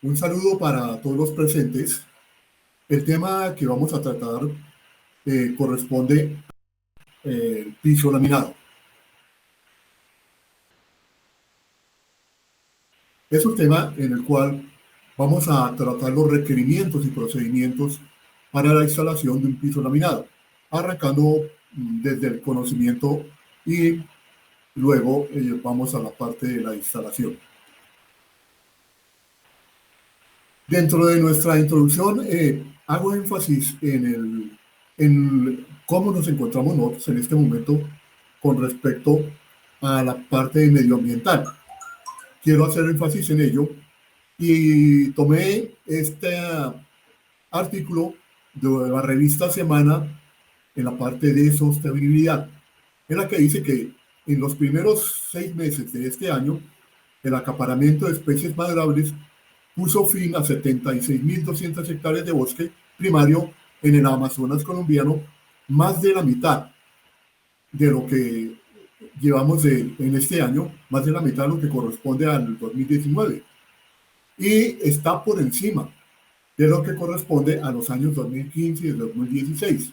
Un saludo para todos los presentes. El tema que vamos a tratar corresponde piso laminado. Es un tema en el cual vamos a tratar los requerimientos y procedimientos para la instalación de un piso laminado, arrancando desde el conocimiento y luego vamos a la parte de la instalación. Dentro de nuestra introducción, hago énfasis en cómo nos encontramos nosotros en este momento con respecto a la parte medioambiental. Quiero hacer énfasis en ello y tomé este artículo de la revista Semana en la parte de sostenibilidad, en la que dice que en los primeros 6 meses de este año, el acaparamiento de especies maderables puso fin a 76.200 hectáreas de bosque primario en el Amazonas colombiano, más de la mitad de lo que llevamos en este año, más de la mitad de lo que corresponde al 2019. Y está por encima de lo que corresponde a los años 2015 y 2016.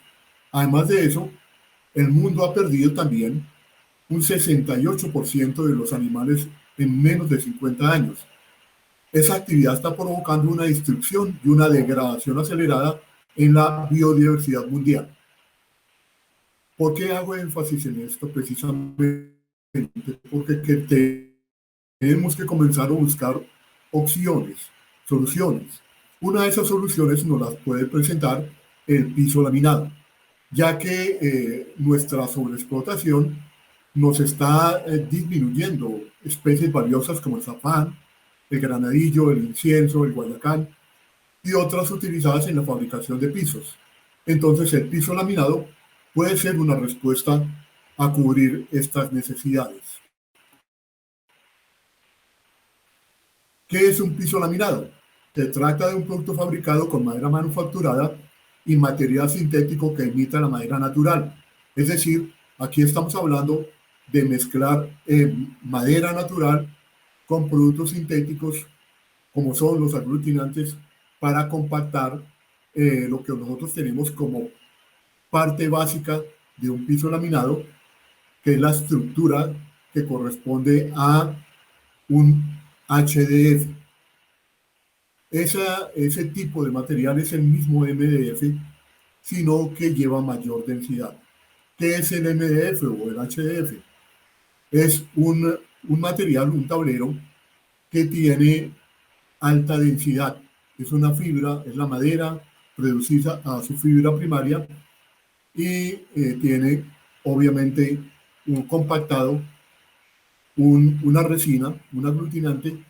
Además de eso, el mundo ha perdido también un 68% de los animales en menos de 50 años. Esa actividad está provocando una destrucción y una degradación acelerada en la biodiversidad mundial. ¿Por qué hago énfasis en esto? Precisamente porque tenemos que comenzar a buscar opciones, soluciones. Una de esas soluciones nos las puede presentar el piso laminado, ya que nuestra sobreexplotación nos está disminuyendo especies valiosas como el zafán, el granadillo, el incienso, el guayacán y otras utilizadas en la fabricación de pisos. Entonces el piso laminado puede ser una respuesta a cubrir estas necesidades. ¿Qué es un piso laminado? Se trata de un producto fabricado con madera manufacturada y material sintético que imita la madera natural. Es decir, aquí estamos hablando de mezclar madera natural con productos sintéticos como son los aglutinantes para compactar lo que nosotros tenemos como parte básica de un piso laminado, que es la estructura que corresponde a un HDF. Ese tipo de material es el mismo MDF, sino que lleva mayor densidad. ¿Qué es el MDF o el HDF? Es un material, un tablero, que tiene alta densidad. Es una fibra, es la madera reducida a su fibra primaria y tiene obviamente un compactado, una resina, un aglutinante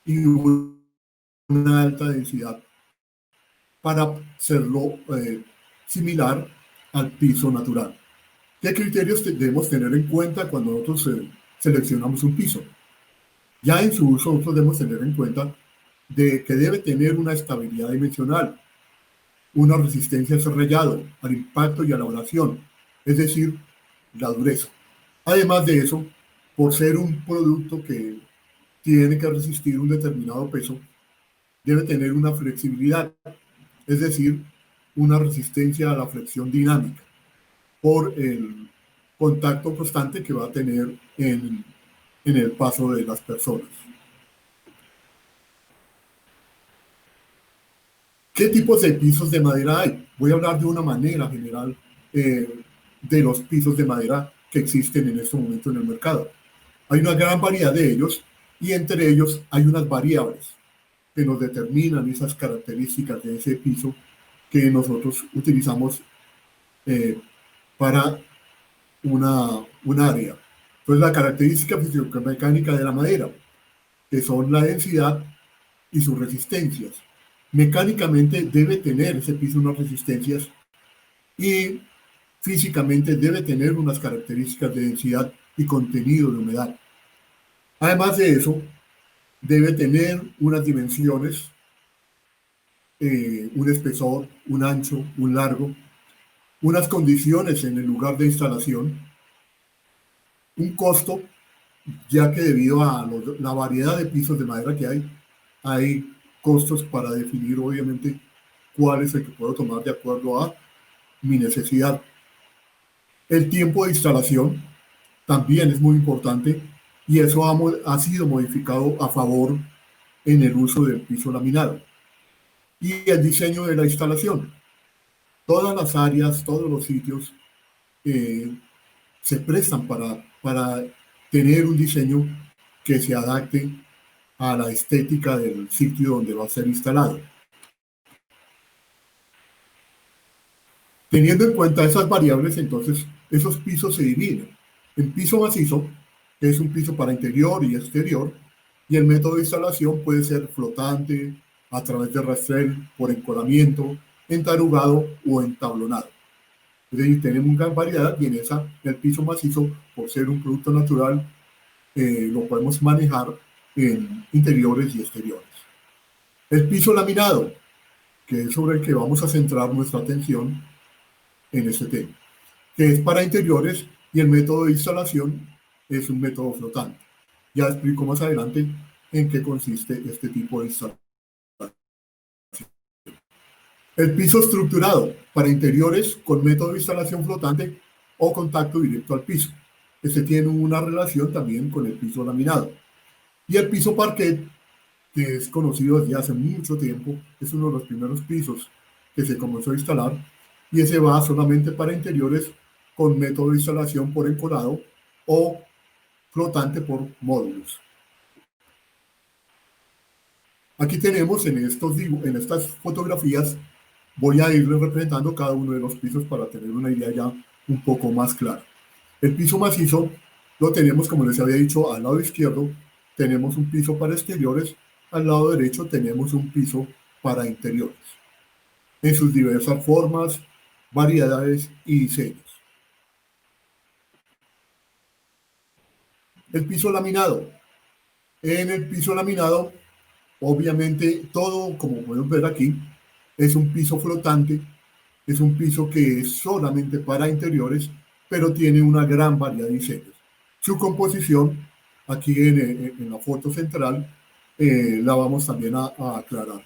y una alta densidad para hacerlo similar al piso natural. ¿Qué criterios debemos tener en cuenta cuando nosotros seleccionamos un piso? Ya en su uso nosotros debemos tener en cuenta de que debe tener una estabilidad dimensional, una resistencia al rayado, al impacto y a la abrasión, es decir, la dureza. Además de eso, por ser un producto que tiene que resistir un determinado peso, debe tener una flexibilidad, es decir, una resistencia a la flexión dinámica por el contacto constante que va a tener en el paso de las personas. ¿Qué tipos de pisos de madera hay? Voy a hablar de una manera general de los pisos de madera que existen en este momento en el mercado. Hay una gran variedad de ellos y entre ellos hay unas variables que nos determinan esas características de ese piso que nosotros utilizamos para un área. Entonces, la característica físico-mecánica de la madera, que son la densidad y sus resistencias. Mecánicamente debe tener ese piso unas resistencias y físicamente debe tener unas características de densidad y contenido de humedad. Además de eso, debe tener unas dimensiones, un espesor, un ancho, un largo, unas condiciones en el lugar de instalación, un costo, ya que debido a la variedad de pisos de madera que hay, hay costos para definir, obviamente, cuál es el que puedo tomar de acuerdo a mi necesidad. El tiempo de instalación también es muy importante y eso ha sido modificado a favor en el uso del piso laminado. Y el diseño de la instalación. Todas las áreas, todos los sitios eh, se prestan para tener un diseño que se adapte a la estética del sitio donde va a ser instalado. Teniendo en cuenta esas variables, entonces esos pisos se dividen en piso macizo, que es un piso para interior y exterior, y el método de instalación puede ser flotante, a través de rastrel, por encolamiento, entarugado o entablonado. Es decir, tenemos una gran variedad y en el piso macizo, por ser un producto natural, lo podemos manejar en interiores y exteriores. El piso laminado, que es sobre el que vamos a centrar nuestra atención en este tema, que es para interiores y el método de instalación es un método flotante. Ya explico más adelante en qué consiste este tipo de instalación. El piso estructurado para interiores con método de instalación flotante o contacto directo al piso. Este tiene una relación también con el piso laminado. Y el piso parquet, que es conocido desde hace mucho tiempo, es uno de los primeros pisos que se comenzó a instalar y ese va solamente para interiores con método de instalación por encolado o flotante por módulos. Aquí tenemos en estas fotografías, voy a irles representando cada uno de los pisos para tener una idea ya un poco más clara. El piso macizo lo tenemos, como les había dicho, al lado izquierdo tenemos un piso para exteriores, al lado derecho tenemos un piso para interiores, en sus diversas formas, variedades y diseños. El piso laminado. En el piso laminado, obviamente, todo, como podemos ver aquí, es un piso flotante, es un piso que es solamente para interiores, pero tiene una gran variedad de diseños. Su composición, aquí en la foto central, la vamos también a aclarar.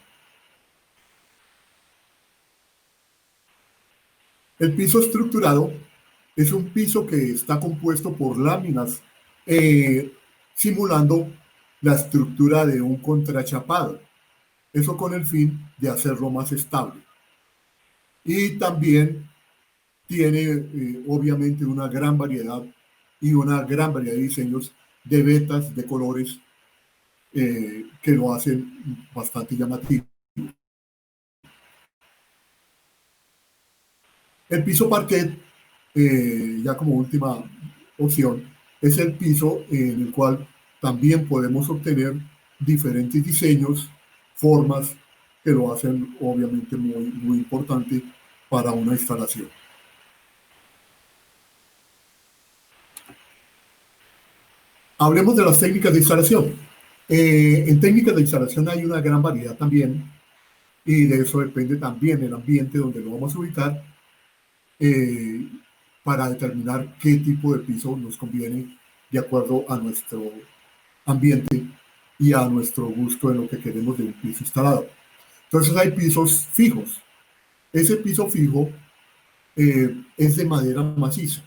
El piso estructurado es un piso que está compuesto por láminas simulando la estructura de un contrachapado. Eso con el fin de hacerlo más estable. Y también tiene obviamente una gran variedad y una gran variedad de diseños de vetas, de colores que lo hacen bastante llamativo. El piso parquet, ya como última opción, es el piso en el cual también podemos obtener diferentes diseños, formas que lo hacen obviamente muy, muy importante para una instalación. Hablemos de las técnicas de instalación. En técnicas de instalación hay una gran variedad también y de eso depende también el ambiente donde lo vamos a ubicar eh, para determinar qué tipo de piso nos conviene de acuerdo a nuestro ambiente y a nuestro gusto de lo que queremos de un piso instalado. Entonces hay pisos fijos. Ese piso fijo es de madera maciza.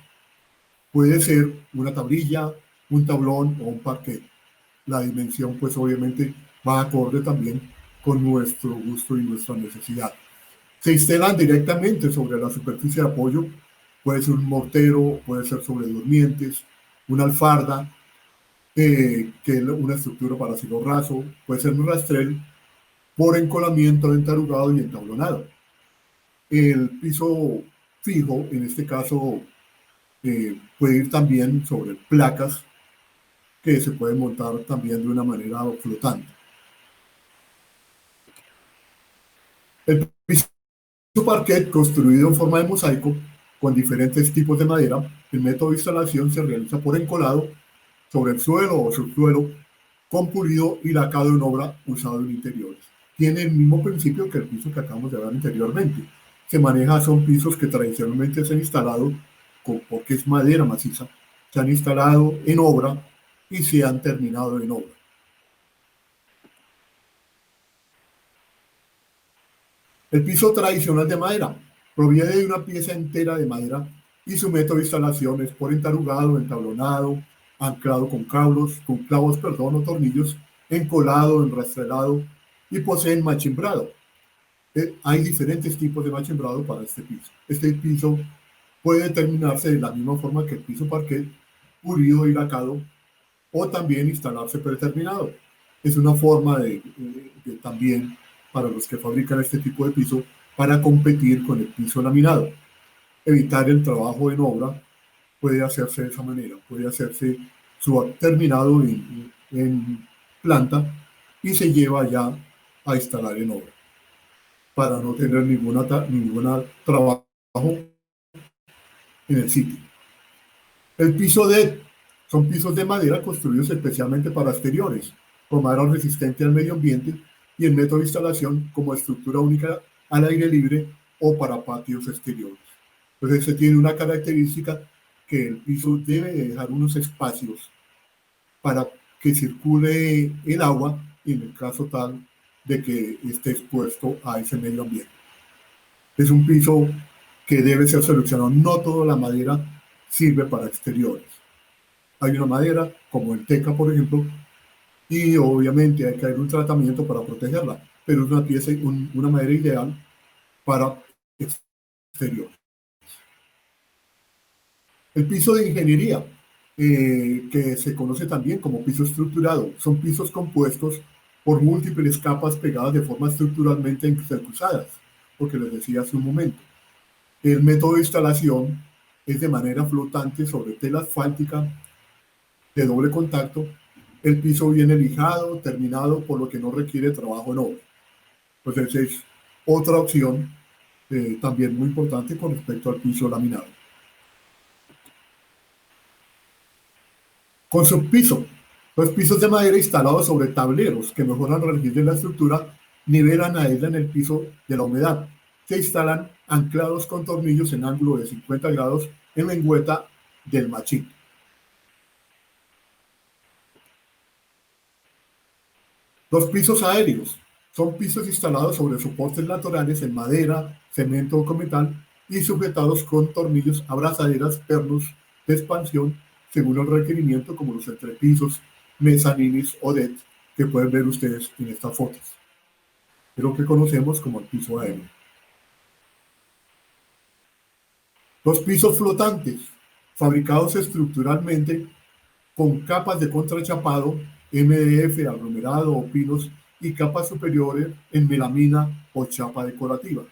Puede ser una tablilla, un tablón o un parquet. La dimensión pues obviamente va acorde también con nuestro gusto y nuestra necesidad. Se instalan directamente sobre la superficie de apoyo, puede ser un mortero, puede ser sobre durmientes, una alfarda, que es una estructura para cielo raso, puede ser un rastrel por encolamiento, entarugado y entablonado. El piso fijo, en este caso, puede ir también sobre placas que se pueden montar también de una manera flotante. El piso parquet, construido en forma de mosaico, con diferentes tipos de madera, el método de instalación se realiza por encolado sobre el suelo o subsuelo, con pulido y lacado en obra usado en interiores. Tiene el mismo principio que el piso que acabamos de ver anteriormente. Se maneja, son pisos que tradicionalmente se han instalado, porque es madera maciza, se han instalado en obra y se han terminado en obra. El piso tradicional de madera proviene de una pieza entera de madera y su método de instalación es por entarugado, entablonado, anclado con clavos, perdón, o tornillos, encolado, enrastrelado y poseen machimbrado. Hay diferentes tipos de machembrado para este piso. Este piso puede determinarse de la misma forma que el piso parquet, pulido y lacado, o también instalarse predeterminado. Es una forma de también para los que fabrican este tipo de piso para competir con el piso laminado. Evitar el trabajo en obra puede hacerse de esa manera, puede hacerse terminado en planta y se lleva ya a instalar en obra para no tener ninguna trabajo en el sitio. El piso D son pisos de madera construidos especialmente para exteriores, con madera resistente al medio ambiente y el método de instalación como estructura única al aire libre o para patios exteriores. Entonces se tiene una característica que el piso debe dejar unos espacios para que circule el agua en el caso tal de que esté expuesto a ese medio ambiente. Es un piso que debe ser seleccionado. No toda la madera sirve para exteriores. Hay una madera, como el teca, por ejemplo, y obviamente hay que hacer un tratamiento para protegerla, pero es una pieza, una madera ideal para exterior. El piso de ingeniería, que se conoce también como piso estructurado, son pisos compuestos por múltiples capas pegadas de forma estructuralmente entrecruzadas, lo que les decía hace un momento. El método de instalación es de manera flotante sobre tela asfáltica de doble contacto. El piso viene lijado, terminado, por lo que no requiere trabajo en obra. Entonces es otra opción también muy importante con respecto al piso laminado. Con subpiso. Los pisos de madera instalados sobre tableros que mejoran la rigidez de la estructura nivelan a ella en el piso de la humedad. Se instalan anclados con tornillos en ángulo de 50 grados en la lengüeta del machín. Los pisos aéreos son pisos instalados sobre soportes laterales en madera, cemento o con metal y sujetados con tornillos, abrazaderas, pernos de expansión según el requerimiento, como los entrepisos, mezanines o deck que pueden ver ustedes en estas fotos. Es lo que conocemos como el piso aéreo. Los pisos flotantes, fabricados estructuralmente con capas de contrachapado, MDF, aglomerado o pinos y capas superiores en melamina o chapa decorativa.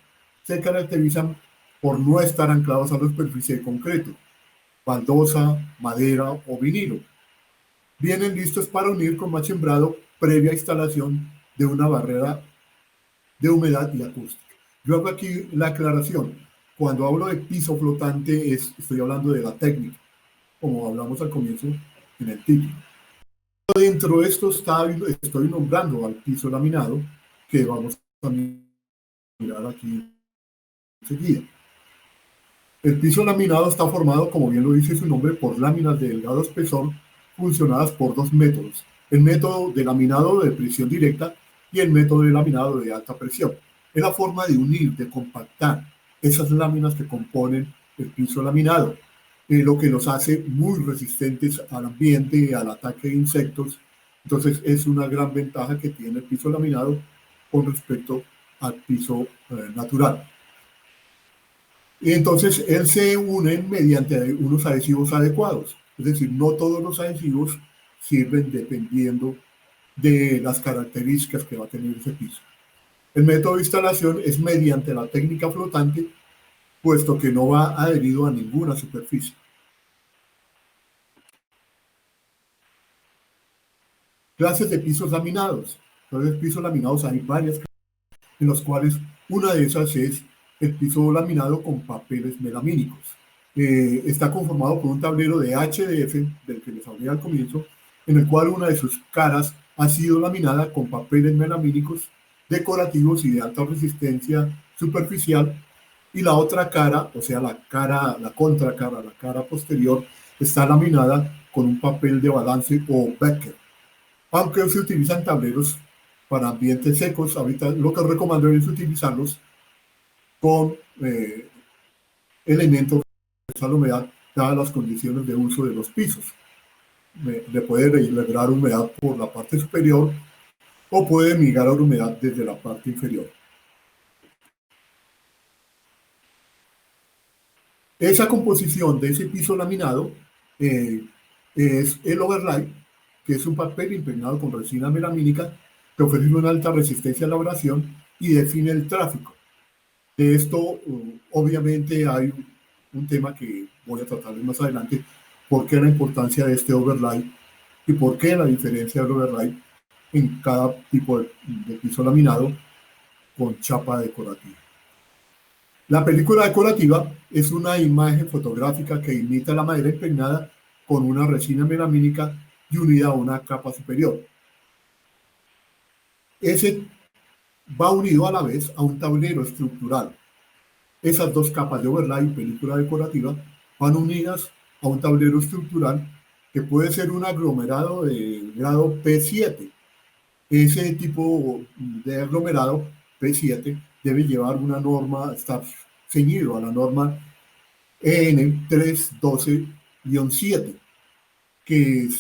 Se caracterizan por no estar anclados a la superficie de concreto, baldosa, madera o vinilo. Vienen listos para unir con machembrado previa instalación de una barrera de humedad y acústica. Yo hago aquí la aclaración. Cuando hablo de piso flotante, estoy hablando de la técnica, como hablamos al comienzo en el título. Dentro de esto estoy nombrando al piso laminado, que vamos a mirar aquí enseguida. El piso laminado está formado, como bien lo dice su nombre, por láminas de delgado espesor funcionadas por dos métodos: el método de laminado de presión directa y el método de laminado de alta presión. Es la forma de unir, de compactar esas láminas que componen el piso laminado, lo que los hace muy resistentes al ambiente, al ataque de insectos. Entonces es una gran ventaja que tiene el piso laminado con respecto al piso natural. Y entonces él se une mediante unos adhesivos adecuados. Es decir, no todos los adhesivos sirven dependiendo de las características que va a tener ese piso. El método de instalación es mediante la técnica flotante, puesto que no va adherido a ninguna superficie. Clases de pisos laminados. Entonces, pisos laminados hay varias, en los cuales una de esas es el piso laminado con papeles melamínicos. Está conformado por un tablero de HDF, del que les hablé al comienzo, en el cual una de sus caras ha sido laminada con papeles melamínicos decorativos y de alta resistencia superficial, y la otra cara, o sea, la contracara, la cara posterior, está laminada con un papel de balance o Becker. Aunque se utilizan tableros para ambientes secos, ahorita lo que recomiendo es utilizarlos con elementos de la humedad dadas las condiciones de uso de los pisos. Le puede liberar humedad por la parte superior o puede migrar humedad desde la parte inferior. Esa composición de ese piso laminado es el overlay, que es un papel impregnado con resina melamínica que ofrece una alta resistencia a la abrasión y define el tráfico. De esto, obviamente, hay un tema que voy a tratar más adelante, por qué la importancia de este overlay y por qué la diferencia del overlay en cada tipo de piso laminado con chapa decorativa. La película decorativa es una imagen fotográfica que imita la madera impregnada con una resina melamínica y unida a una capa superior. Ese va unido a la vez a un tablero estructural. Esas dos capas de overlay y película decorativa van unidas a un tablero estructural que puede ser un aglomerado de grado P7. Ese tipo de aglomerado P7 debe llevar una norma, estar ceñido a la norma EN 312-7, que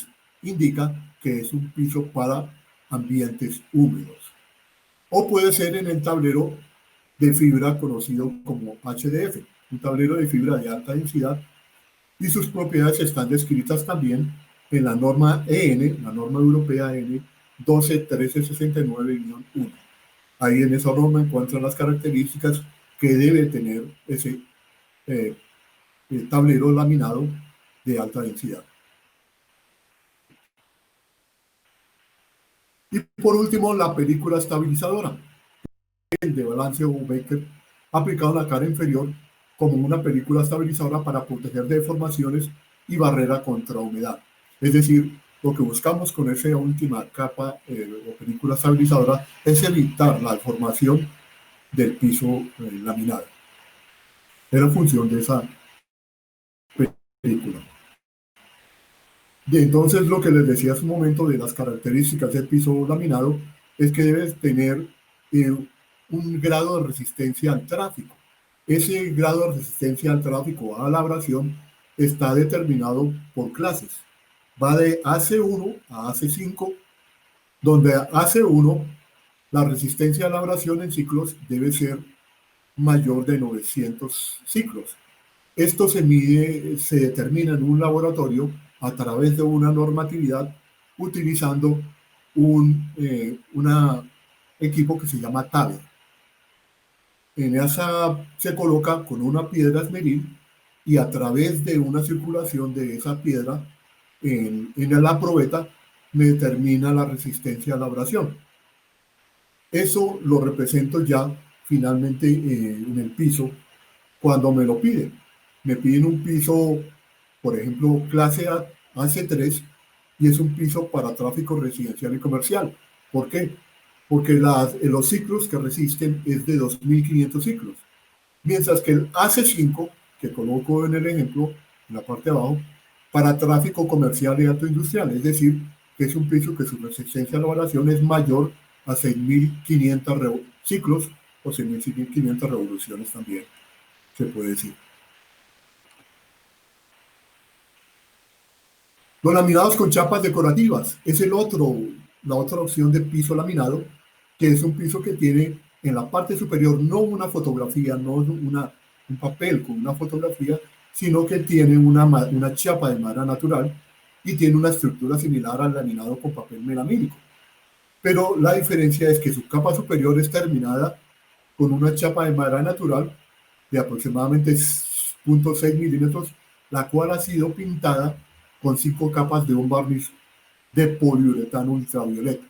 indica que es un piso para ambientes húmedos. O puede ser en el tablero de fibra conocido como HDF, un tablero de fibra de alta densidad, y sus propiedades están descritas también en la norma EN, la norma europea EN 12-1369-1. Ahí en esa norma encuentran las características que debe tener ese tablero laminado de alta densidad. Y por último, la película estabilizadora, el de balance o Baker, aplicado en la cara inferior como una película estabilizadora para proteger de deformaciones y barrera contra humedad. Es decir, lo que buscamos con esa última capa o película estabilizadora es evitar la deformación del piso laminado. Es la función de esa película. Entonces, lo que les decía hace un momento de las características del piso laminado es que debe tener un grado de resistencia al tráfico. Ese grado de resistencia al tráfico, a la abrasión, está determinado por clases. Va de AC1 a AC5, donde AC1, la resistencia a la abrasión en ciclos debe ser mayor de 900 ciclos. Esto se mide, se determina en un laboratorio a través de una normatividad utilizando un equipo que se llama TABER. En esa se coloca con una piedra esmeril y a través de una circulación de esa piedra en la probeta me determina la resistencia a la abrasión. Eso lo represento ya finalmente en el piso cuando me lo piden. Me piden un piso, por ejemplo, clase A, AC3, y es un piso para tráfico residencial y comercial. ¿Por qué? Porque los ciclos que resisten es de 2.500 ciclos. Mientras que el AC5, que coloco en el ejemplo, en la parte de abajo, para tráfico comercial y alto industrial, es decir, que es un piso que su resistencia a la variación es mayor a 6.500 ciclos o 6.500 revoluciones también, se puede decir. Los laminados con chapas decorativas es la otra opción de piso laminado, que es un piso que tiene en la parte superior no una fotografía, no un papel con una fotografía, sino que tiene una chapa de madera natural y tiene una estructura similar al laminado con papel melamínico. Pero la diferencia es que su capa superior es terminada con una chapa de madera natural de aproximadamente 0.6 milímetros, la cual ha sido pintada con 5 capas de un barniz de poliuretano ultravioleta.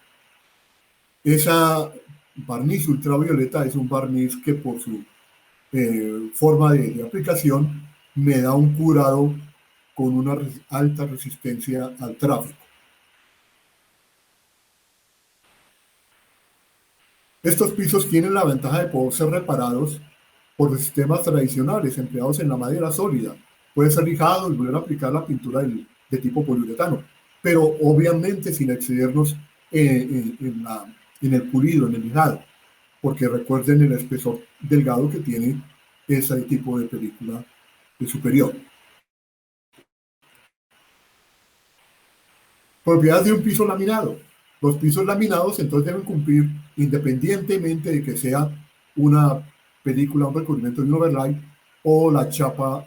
Esa barniz ultravioleta es un barniz que por su forma de aplicación me da un curado con una alta resistencia al tráfico. Estos pisos tienen la ventaja de poder ser reparados por los sistemas tradicionales empleados en la madera sólida. Puede ser lijado y volver a aplicar la pintura de tipo poliuretano, pero obviamente sin excedernos en el pulido, en el lijado. porque recuerden el espesor delgado que tiene ese tipo de película superior. Propiedad de un piso laminado. Los pisos laminados entonces deben cumplir, independientemente de que sea una película, un recubrimiento de un overlay o la chapa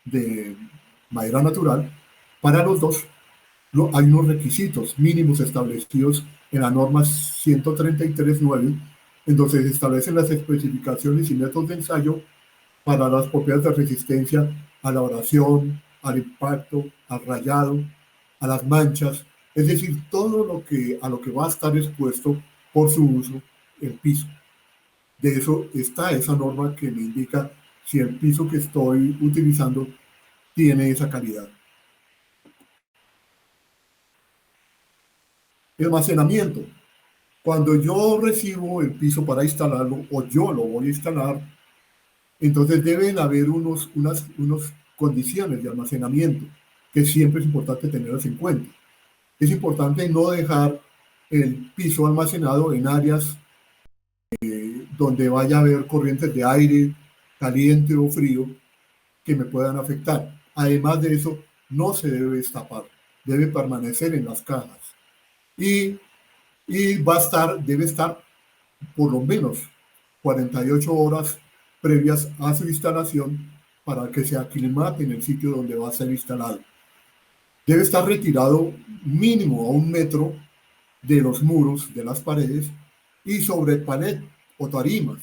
de madera natural. Para los dos hay unos requisitos mínimos establecidos en la norma 133.9, en donde se establecen las especificaciones y métodos de ensayo para las propiedades de resistencia a la abrasión, al impacto, al rayado, a las manchas, es decir, todo lo que, a lo que va a estar expuesto por su uso el piso. De eso está esa norma que me indica si el piso que estoy utilizando tiene esa calidad. El almacenamiento. Cuando yo recibo el piso para instalarlo o yo lo voy a instalar, entonces deben haber unas condiciones de almacenamiento que siempre es importante tenerlas en cuenta. Es importante no dejar el piso almacenado en áreas donde vaya a haber corrientes de aire caliente o frío que me puedan afectar. Además de eso, no se debe destapar, debe permanecer en las cajas. Y, debe estar por lo menos 48 horas previas a su instalación para que se aclimate en el sitio donde va a ser instalado. Debe estar retirado mínimo a 1 metro de los muros, de las paredes, y sobre pared o tarimas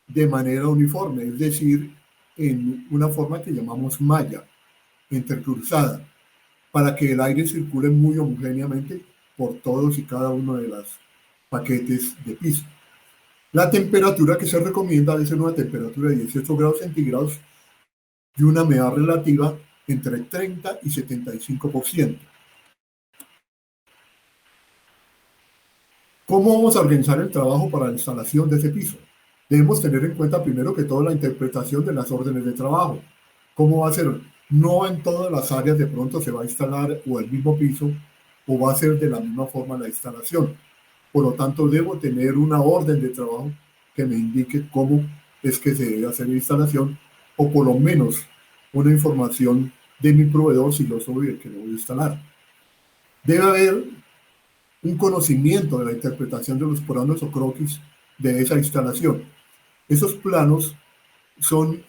de manera uniforme, es decir, en una forma que llamamos malla, intercruzada, para que el aire circule muy homogéneamente por todos y cada uno de los paquetes de piso. La temperatura que se recomienda debe ser una temperatura de 18 grados centígrados y una humedad relativa entre 30 y 75%. ¿Cómo vamos a organizar el trabajo para la instalación de ese piso? Debemos tener en cuenta primero que toda la interpretación de las órdenes de trabajo. ¿Cómo va a ser? No en todas las áreas de pronto se va a instalar o el mismo piso o va a ser de la misma forma la instalación. Por lo tanto, debo tener una orden de trabajo que me indique cómo es que se debe hacer la instalación o por lo menos una información de mi proveedor si yo soy el que lo voy a instalar. Debe haber un conocimiento de la interpretación de los planos o croquis de esa instalación. Esos planos son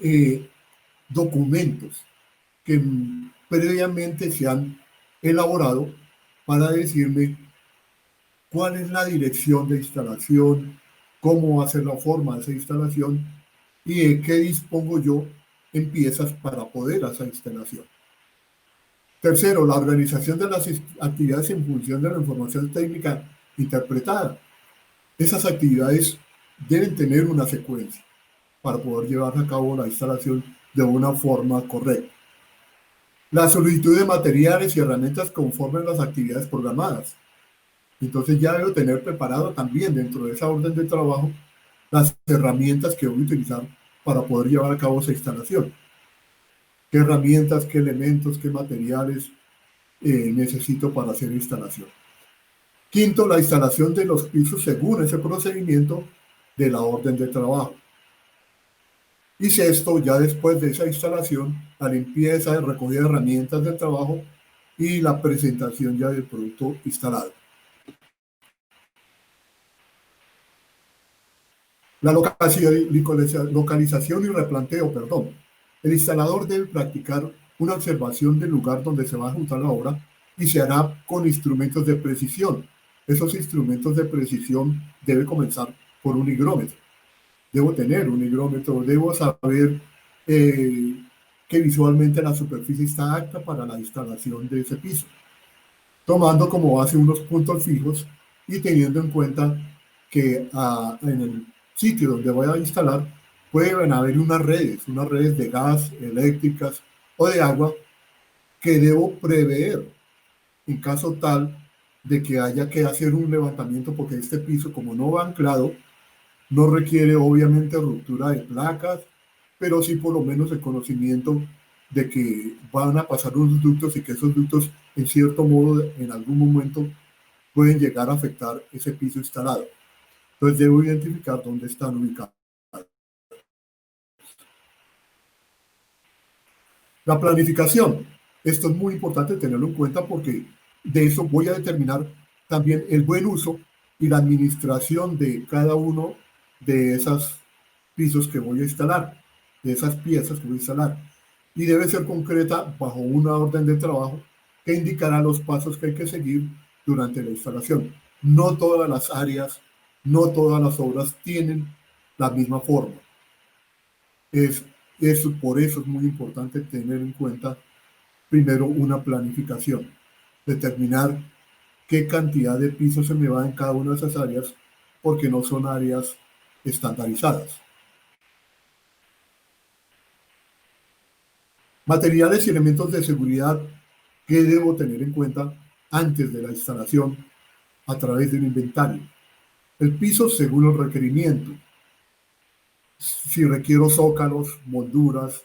documentos que previamente se han elaborado para decirme cuál es la dirección de instalación, cómo va a ser la forma de esa instalación y de qué dispongo yo en piezas para poder hacer instalación. Tercero, la organización de las actividades en función de la información técnica interpretada. Esas actividades deben tener una secuencia para poder llevar a cabo la instalación de una forma correcta. La solicitud de materiales y herramientas conforme a las actividades programadas. Entonces ya debo tener preparado también dentro de esa orden de trabajo las herramientas que voy a utilizar para poder llevar a cabo esa instalación. ¿Qué herramientas, qué elementos, qué materiales necesito para hacer instalación? Quinto, la instalación de los pisos según ese procedimiento de la orden de trabajo. Y sexto, ya después de esa instalación, la limpieza y recogida de herramientas de trabajo y la presentación ya del producto instalado. La localización y replanteo, perdón. El instalador debe practicar una observación del lugar donde se va a ejecutar la obra y se hará con instrumentos de precisión. Esos instrumentos de precisión deben comenzar por un higrómetro. Debo tener un higrómetro, debo saber que visualmente la superficie está apta para la instalación de ese piso, tomando como base unos puntos fijos y teniendo en cuenta que en el sitio donde voy a instalar pueden haber unas redes de gas, eléctricas o de agua que debo prever en caso tal de que haya que hacer un levantamiento porque este piso, como no va anclado, no requiere obviamente ruptura de placas, pero sí por lo menos el conocimiento de que van a pasar unos ductos y que esos ductos en cierto modo en algún momento pueden llegar a afectar ese piso instalado. Entonces debo identificar dónde están ubicados. La planificación. Esto es muy importante tenerlo en cuenta porque de eso voy a determinar también el buen uso y la administración de cada uno de esos pisos que voy a instalar, de esas piezas que voy a instalar. Y debe ser concreta bajo una orden de trabajo que indicará los pasos que hay que seguir durante la instalación. No todas las áreas, no todas las obras tienen la misma forma. Es, por eso es muy importante tener en cuenta primero una planificación, determinar qué cantidad de pisos se me va en cada una de esas áreas, porque no son áreas estandarizadas. Materiales y elementos de seguridad que debo tener en cuenta antes de la instalación a través del inventario. El piso según el requerimiento. Si requiero zócalos, molduras,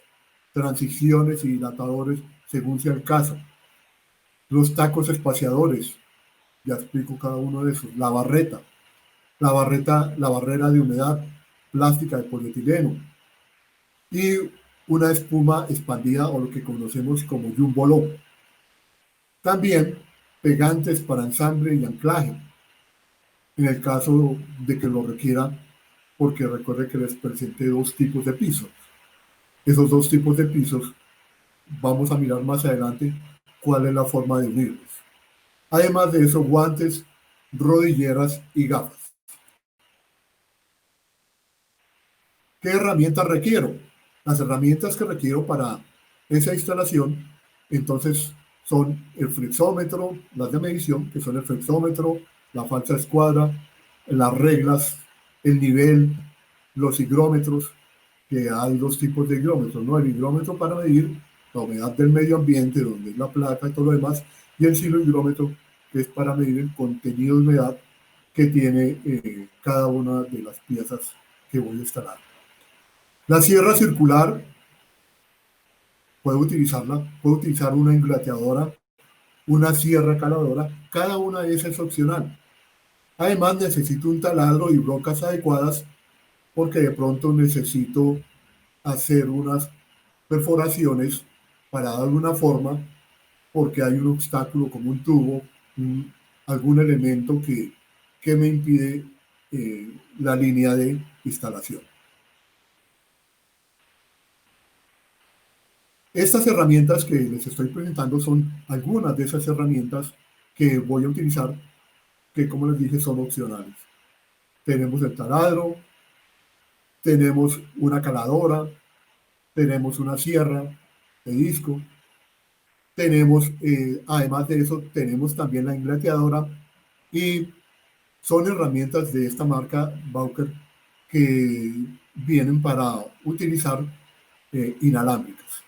transiciones y dilatadores según sea el caso. Los tacos espaciadores, ya explico cada uno de esos. La barrera de humedad plástica de polietileno y una espuma expandida o lo que conocemos como jumbo low. También pegantes para ensamble y anclaje, en el caso de que lo requiera, porque recuerde que les presenté dos tipos de pisos. Esos dos tipos de pisos vamos a mirar más adelante cuál es la forma de unirlos. Además de eso, guantes, rodilleras y gafas. ¿Qué herramientas requiero? Las herramientas que requiero para esa instalación, entonces, son el flexómetro, las de medición, que son el flexómetro, la falsa escuadra, las reglas, el nivel, los higrómetros, que hay dos tipos de higrómetros, ¿no? El higrómetro para medir la humedad del medio ambiente, donde es la placa y todo lo demás, y el silo-higrómetro, que es para medir el contenido de humedad que tiene cada una de las piezas que voy a instalar. La sierra circular, puedo utilizar una englateadora, una sierra caladora, cada una de esas es opcional. Además necesito un taladro y brocas adecuadas porque de pronto necesito hacer unas perforaciones para darle una forma porque hay un obstáculo como un tubo, algún elemento que me impide la línea de instalación. Estas herramientas que les estoy presentando son algunas de esas herramientas que voy a utilizar, que como les dije son opcionales. Tenemos el taladro, tenemos una caladora, tenemos una sierra de disco, tenemos, además de eso, tenemos también la englateadora y son herramientas de esta marca Bauker que vienen para utilizar inalámbricas.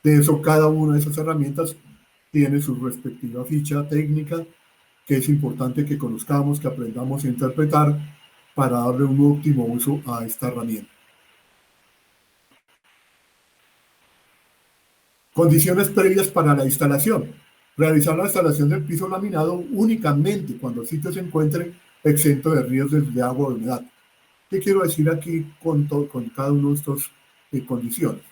De eso, cada una de esas herramientas tiene su respectiva ficha técnica, que es importante que conozcamos, que aprendamos a interpretar para darle un óptimo uso a esta herramienta. Condiciones previas para la instalación. Realizar la instalación del piso laminado únicamente cuando el sitio se encuentre exento de riesgos de agua o humedad. ¿Qué quiero decir aquí con cada uno de estos condiciones?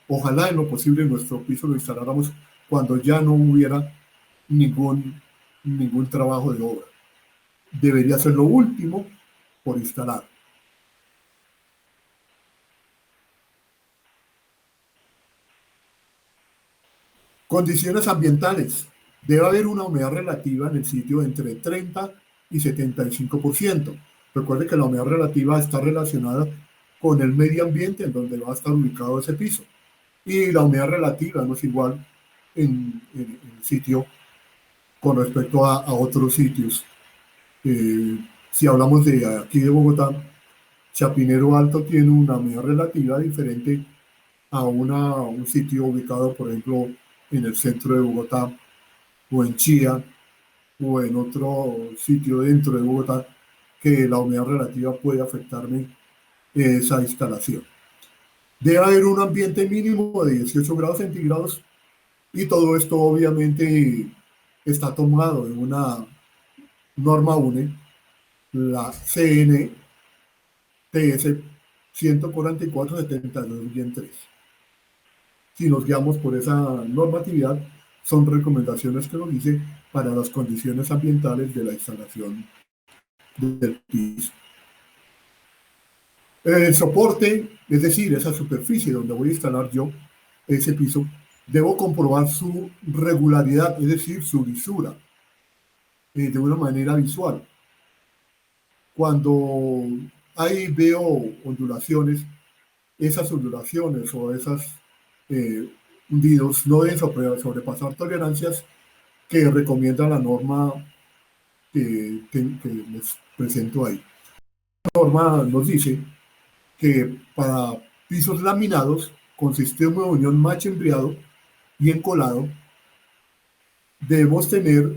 Ojalá en lo posible nuestro piso lo instaláramos cuando ya no hubiera ningún trabajo de obra. Debería ser lo último por instalar. Condiciones ambientales. Debe haber una humedad relativa en el sitio entre 30 y 75%. Recuerde que la humedad relativa está relacionada con el medio ambiente en donde va a estar ubicado ese piso. Y la humedad relativa no es igual en el sitio con respecto a otros sitios. Si hablamos de aquí de Bogotá, Chapinero Alto tiene una humedad relativa diferente a un sitio ubicado, por ejemplo, en el centro de Bogotá, o en Chía, o en otro sitio dentro de Bogotá, que la humedad relativa puede afectarme esa instalación. Debe haber un ambiente mínimo de 18 grados centígrados y todo esto obviamente está tomado norma UNE, la CNTS 144-72-3. Si nos guiamos por esa normatividad, son recomendaciones que nos dice para las condiciones ambientales de la instalación del piso. El soporte, es decir, esa superficie donde voy a instalar yo ese piso, debo comprobar su regularidad, es decir, su lisura, de una manera visual. Cuando ahí veo ondulaciones, esas ondulaciones o esas eh, hundidos no deben sobrepasar tolerancias que recomienda la norma que les presento ahí. La norma nos dice que para pisos laminados con sistema de unión machembriado y encolado debemos tener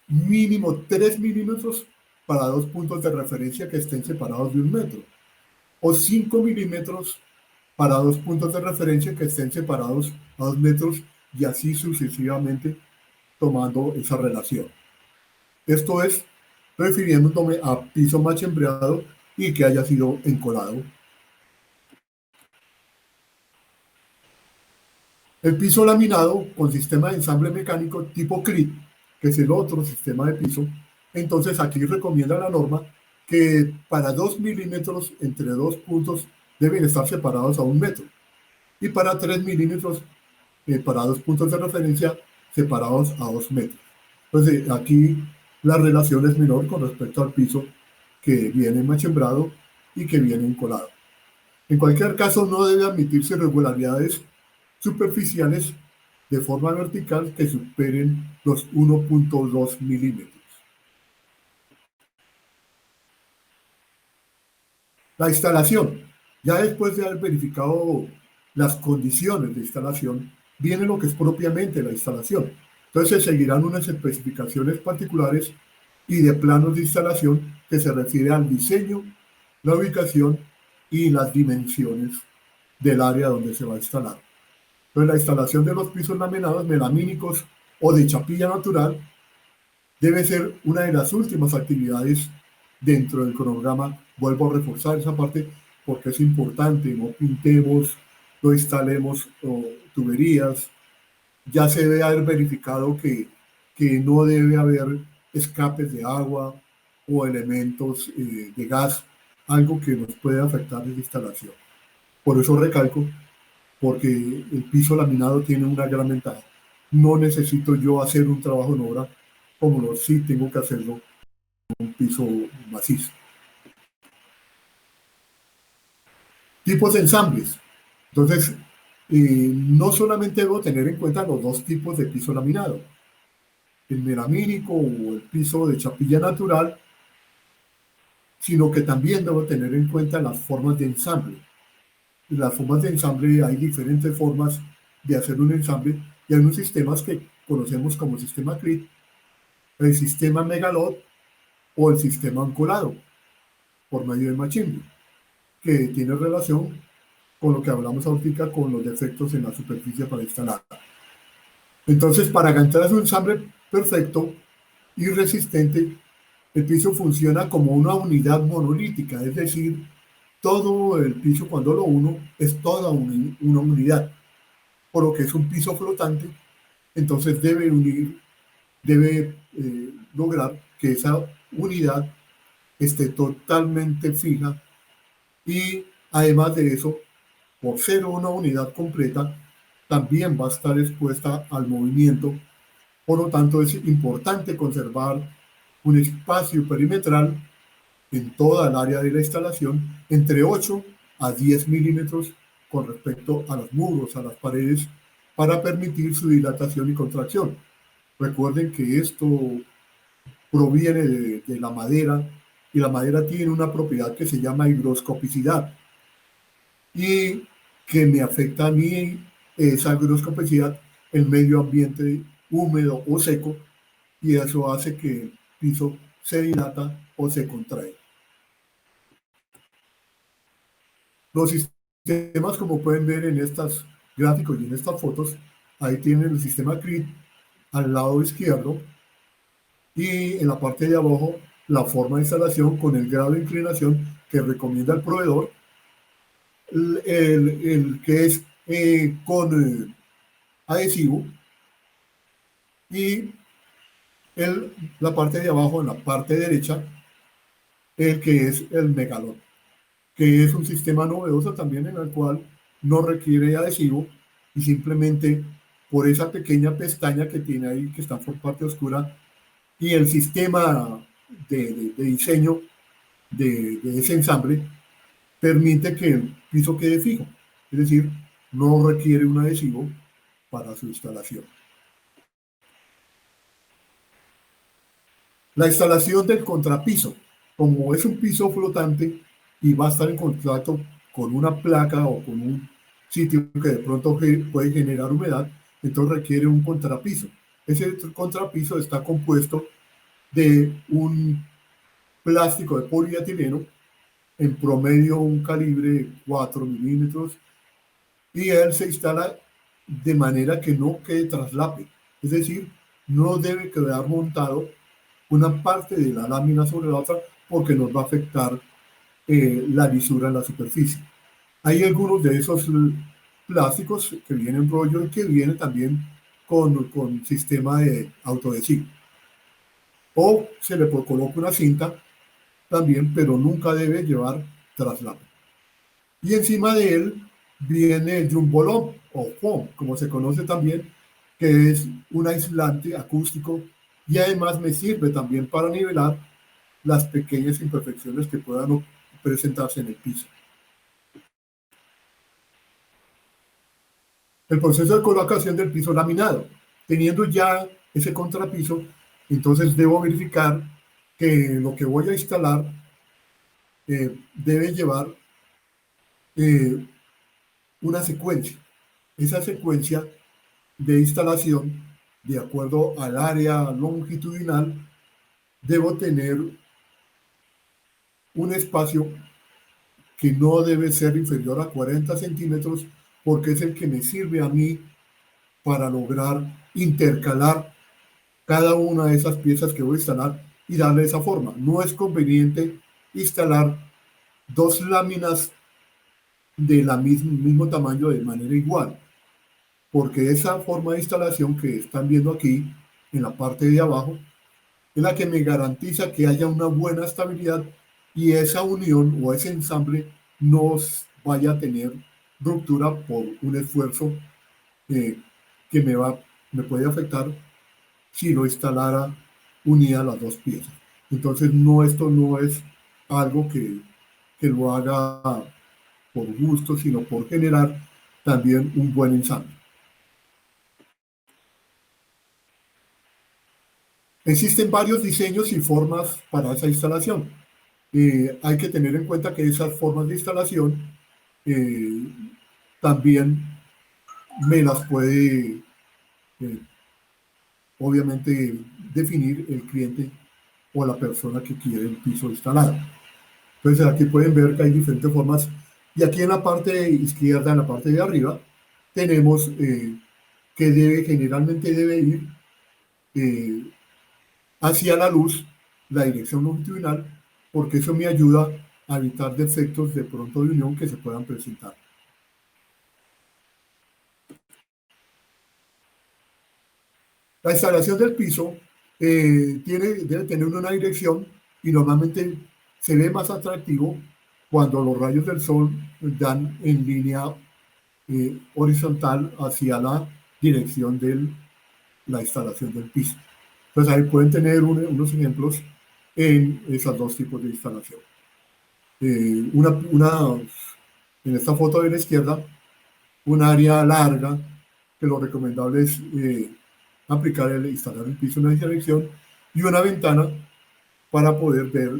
mínimo 3 milímetros para dos puntos de referencia que estén separados de 1 metro, o 5 milímetros para dos puntos de referencia que estén separados a 2 metros, y así sucesivamente tomando esa relación. Esto es refiriéndome a piso machembriado y que haya sido encolado. El piso laminado con sistema de ensamble mecánico tipo CRIT, que es el otro sistema de piso, entonces aquí recomienda la norma que para 2 milímetros entre dos puntos deben estar separados a 1 metro, y para 3 milímetros para dos puntos de referencia separados a 2 metros. Entonces aquí la relación es menor con respecto al piso que viene machembrado y que viene encolado. En cualquier caso, no debe admitirse irregularidades superficiales de forma vertical que superen los 1.2 milímetros. La instalación. Ya después de haber verificado las condiciones de instalación, viene lo que es propiamente la instalación. Entonces se seguirán unas especificaciones particulares y de planos de instalación que se refiere al diseño, la ubicación y las dimensiones del área donde se va a instalar. Entonces la instalación de los pisos laminados melamínicos o de chapilla natural debe ser una de las últimas actividades dentro del cronograma. Vuelvo a reforzar esa parte porque es importante, no pintemos, no instalemos tuberías. Ya se debe haber verificado que no debe haber escapes de agua o elementos de gas, algo que nos puede afectar en la instalación. Por eso recalco, porque el piso laminado tiene una gran ventaja. No necesito yo hacer un trabajo en obra como lo sí tengo que hacerlo en un piso macizo. Tipos de ensambles. Entonces, no solamente debo tener en cuenta los dos tipos de piso laminado, el melamínico o el piso de chapilla natural, sino que también debo tener en cuenta las formas de ensamble. En las formas de ensamble hay diferentes formas de hacer un ensamble, y hay unos sistemas que conocemos como sistema CRIT, el sistema Megalot o el sistema ancorado por medio de machine, que tiene relación con lo que hablamos ahorita con los defectos en la superficie para instalar. Entonces, para garantir un ensamble perfecto y resistente, el piso funciona como una unidad monolítica, es decir, todo el piso cuando lo uno es toda una unidad, por lo que es un piso flotante. Entonces debe lograr que esa unidad esté totalmente fija, y además de eso, por ser una unidad completa, también va a estar expuesta al movimiento. Por lo tanto, es importante conservar un espacio perimetral en toda el área de la instalación entre 8 a 10 milímetros con respecto a los muros, a las paredes, para permitir su dilatación y contracción. Recuerden que esto proviene de la madera, y la madera tiene una propiedad que se llama higroscopicidad, y que me afecta a mí esa higroscopicidad, el medio ambiente húmedo o seco, y eso hace que el piso se dilata o se contrae. Los sistemas, como pueden ver en estos gráficos y en estas fotos, ahí tienen el sistema CRIT al lado izquierdo, y en la parte de abajo la forma de instalación con el grado de inclinación que recomienda el proveedor, el que es con adhesivo, y la parte de abajo, en la parte derecha, el que es el megalón, que es un sistema novedoso también en el cual no requiere adhesivo y simplemente por esa pequeña pestaña que tiene ahí, que está por parte oscura, y el sistema de diseño de ese ensamble permite que el piso quede fijo, es decir, no requiere un adhesivo para su instalación. La instalación del contrapiso, como es un piso flotante y va a estar en contacto con una placa o con un sitio que de pronto puede generar humedad, entonces requiere un contrapiso. Ese contrapiso está compuesto de un plástico de polietileno, en promedio un calibre de 4 milímetros, y él se instala de manera que no quede traslape, es decir, no debe quedar montado una parte de la lámina sobre la otra porque nos va a afectar la lisura en la superficie. Hay algunos de esos plásticos que vienen en rollo y que vienen también con sistema de autoadhesivo. O se le coloca una cinta también, pero nunca debe llevar traslado. Y encima de él viene el jumbolón o foam, como se conoce también, que es un aislante acústico y además me sirve también para nivelar las pequeñas imperfecciones que puedan presentarse en el piso. El proceso de colocación del piso laminado. Teniendo ya ese contrapiso, entonces debo verificar que lo que voy a instalar debe llevar eh, una secuencia. Esa secuencia de instalación, de acuerdo al área longitudinal, debo tener un espacio que no debe ser inferior a 40 centímetros porque es el que me sirve a mí para lograr intercalar cada una de esas piezas que voy a instalar y darle esa forma. No es conveniente instalar dos láminas de la mismo tamaño de manera igual, porque esa forma de instalación que están viendo aquí en la parte de abajo es la que me garantiza que haya una buena estabilidad y esa unión o ese ensamble no vaya a tener ruptura por un esfuerzo eh, que me puede afectar si lo instalara unida las dos piezas. Entonces, no, esto no es algo que lo haga por gusto, sino por generar también un buen ensamble. Existen varios diseños y formas para esa instalación. Hay que tener en cuenta que esas formas de instalación eh, también me las puede, eh, obviamente, definir el cliente o la persona que quiere el piso instalado. Entonces aquí pueden ver que hay diferentes formas. Y aquí en la parte izquierda, en la parte de arriba, tenemos que generalmente debe ir eh, hacia la luz, la dirección longitudinal, porque eso me ayuda a evitar defectos de pronto de unión que se puedan presentar. La instalación del piso debe tener una dirección y normalmente se ve más atractivo cuando los rayos del sol dan en línea horizontal hacia la dirección de la instalación del piso. Entonces ahí pueden tener unos ejemplos en esos dos tipos de instalación. En esta foto de la izquierda, un área larga, que lo recomendable es instalar el piso en esa dirección y una ventana para poder ver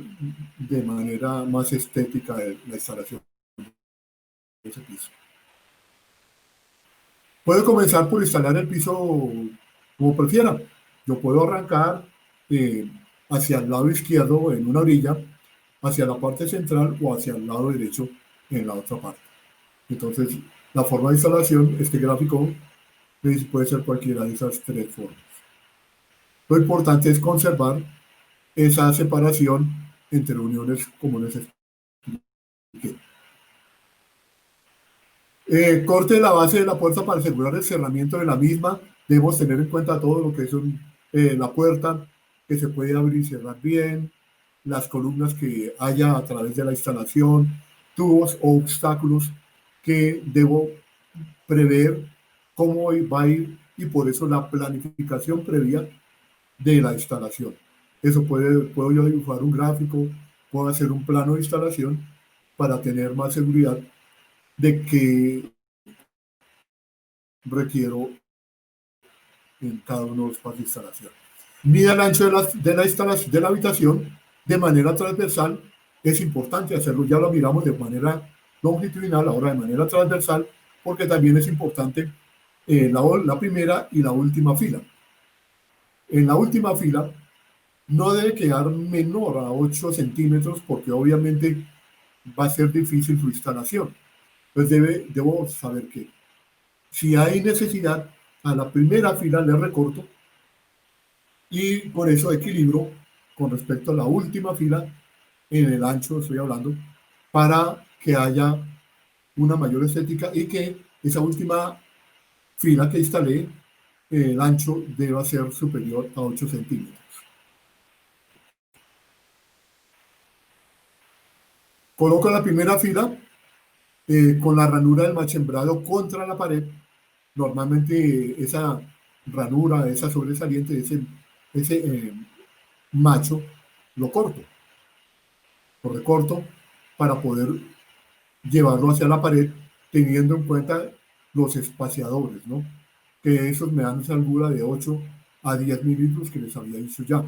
de manera más estética la instalación de ese piso. Puedo comenzar por instalar el piso como prefiera. Yo puedo arrancar eh, hacia el lado izquierdo en una orilla, hacia la parte central o hacia el lado derecho en la otra parte. Entonces, la forma de instalación, este gráfico, puede ser cualquiera de esas tres formas. Lo importante es conservar esa separación entre uniones comunes. Corte de la base de la puerta para asegurar el cerramiento de la misma. Debemos tener en cuenta todo lo que es la puerta, que se puede abrir y cerrar bien, las columnas que haya a través de la instalación, tubos o obstáculos que debo prever cómo va a ir, y por eso la planificación previa de la instalación. Eso puedo yo dibujar un gráfico, puedo hacer un plano de instalación para tener más seguridad de que requiero en cada uno de los pasos de instalación. Mida el ancho de la habitación de manera transversal. Es importante hacerlo, ya lo miramos de manera longitudinal, ahora de manera transversal, porque también es importante la primera y la última fila. En la última fila no debe quedar menor a 8 centímetros, porque obviamente va a ser difícil su instalación. Entonces debo saber que si hay necesidad, a la primera fila le recorto, y por eso equilibro con respecto a la última fila en el ancho, estoy hablando, para que haya una mayor estética y que esa última fila que instalé, el ancho deba ser superior a 8 centímetros. Coloco la primera fila con la ranura del machembrado contra la pared. Normalmente esa ranura, esa sobresaliente, ese macho, lo corto, lo recorto para poder llevarlo hacia la pared, teniendo en cuenta los espaciadores, ¿no? Que esos me dan esa altura de 8 a 10 milímetros que les había dicho ya.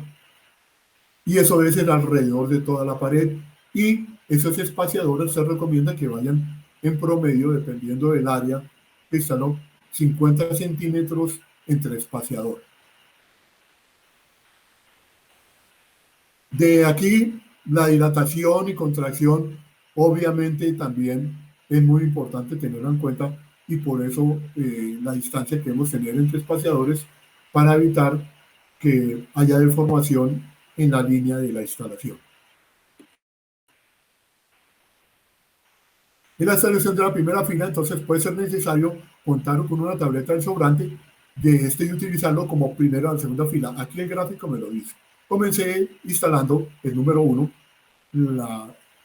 Y eso debe ser alrededor de toda la pared. Y esos espaciadores se recomienda que vayan en promedio, dependiendo del área que está, ¿no? 50 centímetros entre espaciador. De aquí, la dilatación y contracción, obviamente también es muy importante tenerlo en cuenta, y por eso la distancia que debemos tener entre espaciadores para evitar que haya deformación en la línea de la instalación. En la instalación de la primera fila, entonces puede ser necesario contar con una tableta del sobrante de este y utilizarlo como primera o segunda fila. Aquí el gráfico me lo dice. Comencé instalando el número 1,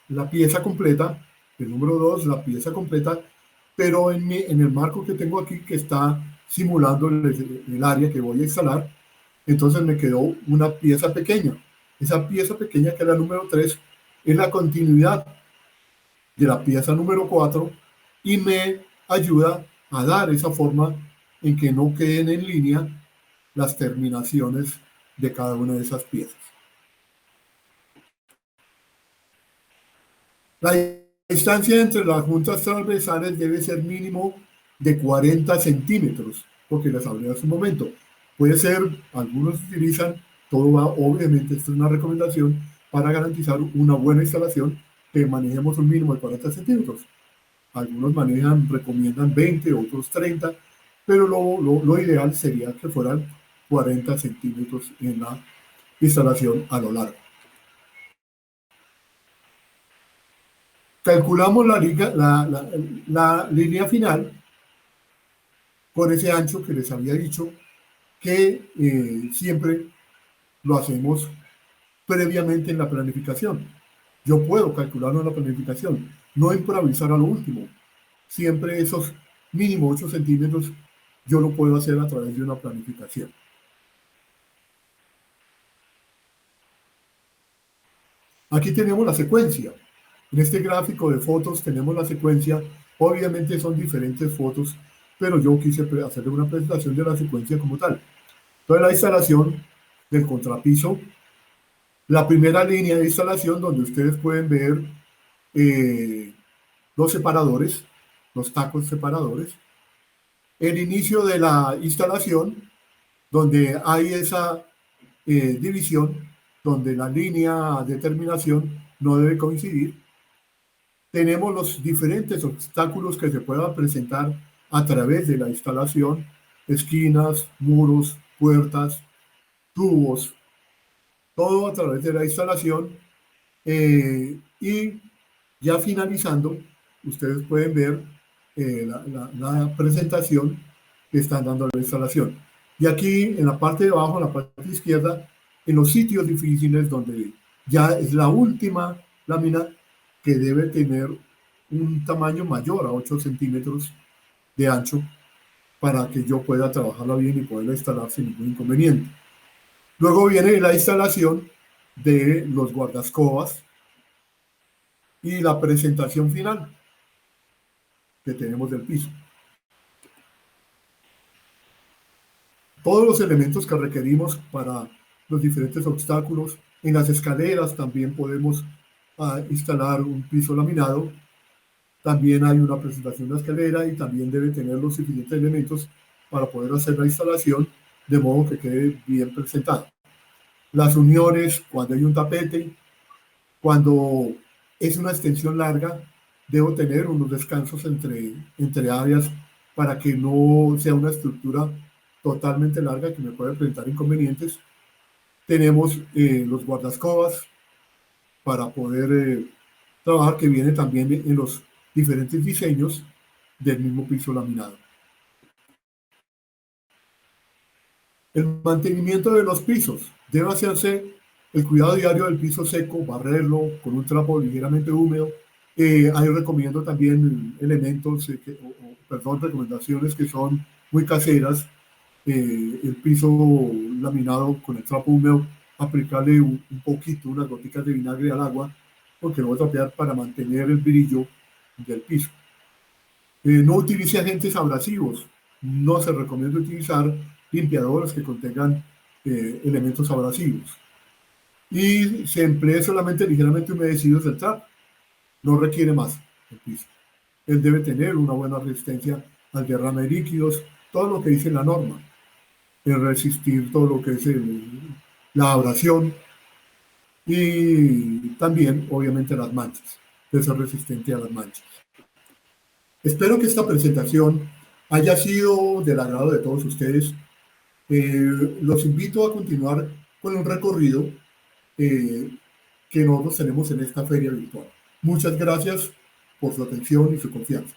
la pieza completa, el número 2, la pieza completa, pero en el marco que tengo aquí, que está simulando el área que voy a instalar, entonces me quedó una pieza pequeña. Esa pieza pequeña, que es la número 3, es la continuidad de la pieza número 4 y me ayuda a dar esa forma en que no queden en línea las terminaciones de cada una de esas piezas. La distancia entre las juntas transversales debe ser mínimo de 40 centímetros, porque les hablé hace un momento. Puede ser, algunos utilizan, todo va, obviamente, esto es una recomendación para garantizar una buena instalación, que manejemos un mínimo de 40 centímetros. Algunos recomiendan 20, otros 30, pero lo ideal sería que fueran 40 centímetros en la instalación a lo largo. Calculamos la línea final con ese ancho que les había dicho, que siempre lo hacemos previamente en la planificación. Yo puedo calcularlo en la planificación, no improvisar a lo último. Siempre esos mínimo 8 centímetros yo lo puedo hacer a través de una planificación. Aquí tenemos la secuencia. En este gráfico de fotos tenemos la secuencia. Obviamente son diferentes fotos, pero yo quise hacer una presentación de la secuencia como tal. Entonces, la instalación del contrapiso, la primera línea de instalación, donde ustedes pueden ver los separadores, los tacos separadores. El inicio de la instalación, donde hay esa división, donde la línea de terminación no debe coincidir. Tenemos los diferentes obstáculos que se puedan presentar a través de la instalación: esquinas, muros, puertas, tubos, todo a través de la instalación. Y ya finalizando, ustedes pueden ver la presentación que están dando a la instalación. Y aquí en la parte de abajo, en la parte izquierda, en los sitios difíciles donde ya es la última lámina que debe tener un tamaño mayor a 8 centímetros de ancho para que yo pueda trabajarla bien y poderla instalar sin ningún inconveniente. Luego viene la instalación de los guardascobas y la presentación final que tenemos del piso. Todos los elementos que requerimos para los diferentes obstáculos. En las escaleras también podemos instalar un piso laminado. También hay una presentación de la escalera y también debe tener los suficientes elementos para poder hacer la instalación de modo que quede bien presentada. Las uniones, cuando hay un tapete, cuando es una extensión larga, debo tener unos descansos entre áreas para que no sea una estructura totalmente larga que me pueda presentar inconvenientes. Tenemos los guardascobas para poder trabajar, que viene también en los diferentes diseños del mismo piso laminado. El mantenimiento de los pisos. Debe hacerse el cuidado diario del piso seco, barrerlo con un trapo ligeramente húmedo. Ahí recomiendo también elementos, recomendaciones que son muy caseras. El piso laminado con el trapo húmedo, aplicarle un poquito, unas goticas de vinagre al agua, porque lo voy a trapear para mantener el brillo del piso. No utilice agentes abrasivos. No se recomienda utilizar limpiadores que contengan elementos abrasivos. Y se emplee solamente ligeramente humedecidos el trapo. No requiere más el piso. Él debe tener una buena resistencia al derrame de líquidos, todo lo que dice la norma. Resistir todo lo que es la abrasión y también, obviamente, las manchas. Debe ser resistente a las manchas. Espero que esta presentación haya sido del agrado de todos ustedes. Los invito a continuar con un recorrido que nosotros tenemos en esta feria virtual. Muchas gracias por su atención y su confianza.